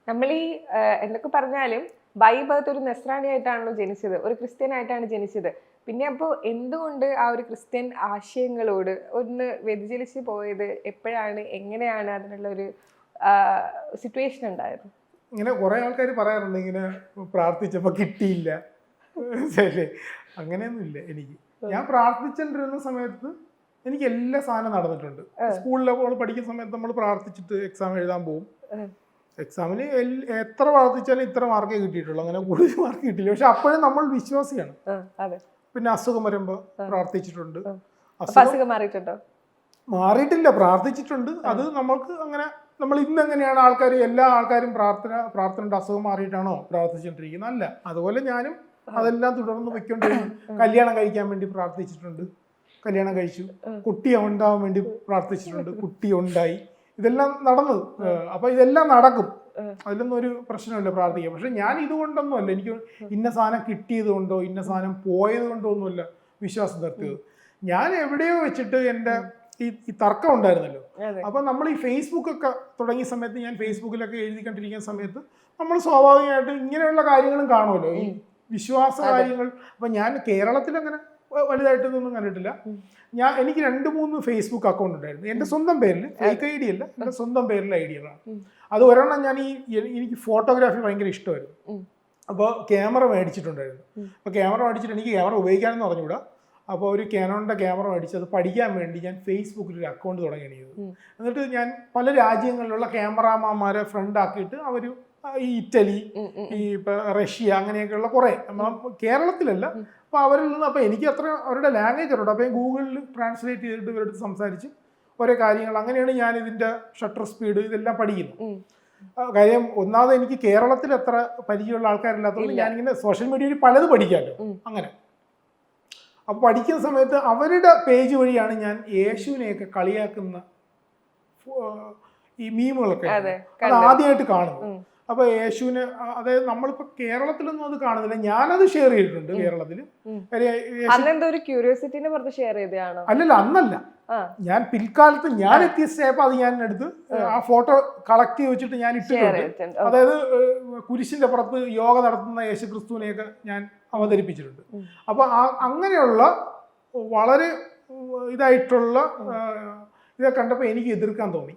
നമ്മൾ ഈ എന്തൊക്കെ പറഞ്ഞാലും ബൈ ബർത്ത് ഒരു നസ്രാണിയായിട്ടാണല്ലോ ജനിച്ചത്, ഒരു ക്രിസ്ത്യനായിട്ടാണ് ജനിച്ചത്. പിന്നെ അപ്പോൾ എന്തുകൊണ്ട് ആ ഒരു ക്രിസ്ത്യൻ ആശയങ്ങളോട് ഒന്ന് വ്യതിചലിച്ച് പോയത്? എപ്പോഴാണ്, എങ്ങനെയാണ് അതിനുള്ള ഒരു സിറ്റുവേഷൻ ഉണ്ടായത്? ഇങ്ങനെ കുറേ ആൾക്കാർ പറയാറുണ്ട്, ഇങ്ങനെ പ്രാർത്ഥിച്ചപ്പോൾ കിട്ടിയില്ല, ശരി, അങ്ങനെയൊന്നുമില്ല. എനിക്ക് ഞാൻ പ്രാർത്ഥിച്ചുകൊണ്ടിരുന്ന സമയത്ത് എനിക്ക് എല്ലാ സാധനവും നടന്നിട്ടുണ്ട്. സ്കൂളിൽ പഠിക്കുന്ന സമയത്ത് നമ്മൾ പ്രാർത്ഥിച്ചിട്ട് എക്സാം എഴുതാൻ പോകും. എക്സാമിന് എത്ര പ്രാർത്ഥിച്ചാലും ഇത്ര മാർക്കേ കിട്ടിയിട്ടുള്ളൂ, അങ്ങനെ കൂടുതൽ മാർക്ക് കിട്ടിയില്ല. പക്ഷെ അപ്പോഴും നമ്മൾ വിശ്വാസിയാണ്. പിന്നെ അസുഖം വരുമ്പോൾ പ്രാർത്ഥിച്ചിട്ടുണ്ട്. അസുഖം മാറിയിട്ടുണ്ടോ? മാറിയിട്ടില്ല, പ്രാർത്ഥിച്ചിട്ടുണ്ട്. അത് നമ്മൾക്ക് അങ്ങനെ, നമ്മൾ ഇന്ന് എങ്ങനെയാണ് ആൾക്കാർ, എല്ലാ ആൾക്കാരും പ്രാർത്ഥനയുടെ അസുഖം മാറിയിട്ടാണോ പ്രാർത്ഥിച്ചുകൊണ്ടിരിക്കുന്നത്? അല്ല. അതുപോലെ ഞാനും അതെല്ലാം തുടർന്ന് പൊയ്ക്കൊണ്ടിരുന്നു. കല്യാണം കഴിക്കാൻ വേണ്ടി പ്രാർത്ഥിച്ചിട്ടുണ്ട്, കല്യാണം കഴിച്ചു. കുട്ടി ഉണ്ടാവാൻ വേണ്ടി പ്രാർത്ഥിച്ചിട്ടുണ്ട്, കുട്ടി ഉണ്ടായി. ഇതെല്ലാം നടന്നു. അപ്പൊ ഇതെല്ലാം നടക്കും, അതിലൊന്നും ഒരു പ്രശ്നമില്ല പ്രാർത്ഥിക്കാം. പക്ഷെ ഞാൻ ഇതുകൊണ്ടൊന്നും അല്ല, എനിക്ക് ഇന്ന സാധനം കിട്ടിയത് കൊണ്ടോ ഇന്ന സാധനം പോയത് കൊണ്ടോ ഒന്നുമല്ല വിശ്വാസം നിർത്തിയത്. ഞാൻ എവിടെയോ വെച്ചിട്ട് എൻ്റെ ഈ തർക്കം ഉണ്ടായിരുന്നല്ലോ. അപ്പൊ നമ്മൾ ഈ ഫേസ്ബുക്ക് ഒക്കെ തുടങ്ങിയ സമയത്ത്, ഞാൻ ഫേസ്ബുക്കിലൊക്കെ എഴുതിക്കൊണ്ടിരിക്കുന്ന സമയത്ത് നമ്മൾ സ്വാഭാവികമായിട്ട് ഇങ്ങനെയുള്ള കാര്യങ്ങളും കാണുമല്ലോ, ഈ വിശ്വാസ കാര്യങ്ങൾ. അപ്പൊ ഞാൻ കേരളത്തിൽ അങ്ങനെ വലുതായിട്ടൊന്നും കണ്ടിട്ടില്ല. എനിക്ക് 2-3 ഫേസ്ബുക്ക് അക്കൗണ്ട് ഉണ്ടായിരുന്നു, എൻ്റെ സ്വന്തം പേരിൽ, ഫേക്ക് ഐ ഡി അല്ല, എൻ്റെ സ്വന്തം പേരിൽ ഐഡിയകളാണ്. അത് ഒരെണ്ണം ഞാൻ എനിക്ക് ഫോട്ടോഗ്രാഫി ഭയങ്കര ഇഷ്ടമായിരുന്നു. അപ്പോൾ ക്യാമറ മേടിച്ചിട്ടുണ്ടായിരുന്നു. അപ്പോൾ ക്യാമറ മേടിച്ചിട്ട് എനിക്ക് ക്യാമറ ഉപയോഗിക്കാനെന്ന് പറഞ്ഞുകൂടാ. അപ്പോൾ ഒരു കാനോണിൻ്റെ ക്യാമറ മേടിച്ച് അത് പഠിക്കാൻ വേണ്ടി ഞാൻ ഫേസ്ബുക്കിൽ ഒരു അക്കൗണ്ട് തുടങ്ങിയാണ് ചെയ്തത്. എന്നിട്ട് ഞാൻ പല രാജ്യങ്ങളിലുള്ള ക്യാമറാമാന്മാരെ ഫ്രണ്ട് ആക്കിയിട്ട് അവർ ഈ ഇറ്റലി, ഈ റഷ്യ, അങ്ങനെയൊക്കെയുള്ള കുറേ, കേരളത്തിലല്ല, അപ്പോൾ അവരിൽ നിന്ന്, അപ്പോൾ എനിക്ക് അത്ര അവരുടെ ലാംഗ്വേജ് അറിയണം. അപ്പോൾ ഗൂഗിളിൽ ട്രാൻസ്ലേറ്റ് ചെയ്തിട്ട് ഇവരുടെ സംസാരിച്ച് ഓരോ കാര്യങ്ങൾ, അങ്ങനെയാണ് ഞാൻ ഇതിൻ്റെ ഷട്ടർ സ്പീഡ് ഇതെല്ലാം പഠിക്കുന്നത്. കാര്യം ഒന്നാമത് എനിക്ക് കേരളത്തിൽ അത്ര പരിചയമുള്ള ആൾക്കാരില്ലാത്തതുകൊണ്ട് ഞാനിങ്ങനെ സോഷ്യൽ മീഡിയയിൽ പലത് പഠിക്കാമല്ലോ. അങ്ങനെ അപ്പോൾ പഠിക്കുന്ന സമയത്ത് അവരുടെ പേജ് വഴിയാണ് ഞാൻ യേശുവിനെയൊക്കെ കളിയാക്കുന്ന ഈ മീമുകളൊക്കെ അത് ആദ്യമായിട്ട് കാണുന്നത്. അപ്പൊ യേശുവിനെ, അതായത് നമ്മളിപ്പോ കേരളത്തിലൊന്നും അത് കാണുന്നില്ല, ഞാനത് ഷെയർ ചെയ്തിട്ടുണ്ട് കേരളത്തിൽ. അല്ലല്ല, അന്നല്ല, ഞാൻ പിൽക്കാലത്ത് ഞാൻ എത്തിയപ്പോ അത് ഞാൻ എടുത്ത് ആ ഫോട്ടോ കളക്ട് ചെയ്ത് വെച്ചിട്ട് ഞാൻ ഇട്ടിട്ടുണ്ട്. അതായത് കുരിശിന്റെ പുറത്ത് യോഗ നടത്തുന്ന യേശു ക്രിസ്തുവിനെയൊക്കെ ഞാൻ അവതരിപ്പിച്ചിട്ടുണ്ട്. അപ്പൊ അങ്ങനെയുള്ള വളരെ ഇതായിട്ടുള്ള ഇതൊക്കെ കണ്ടപ്പോൾ എനിക്ക് എതിർക്കാൻ തോന്നി.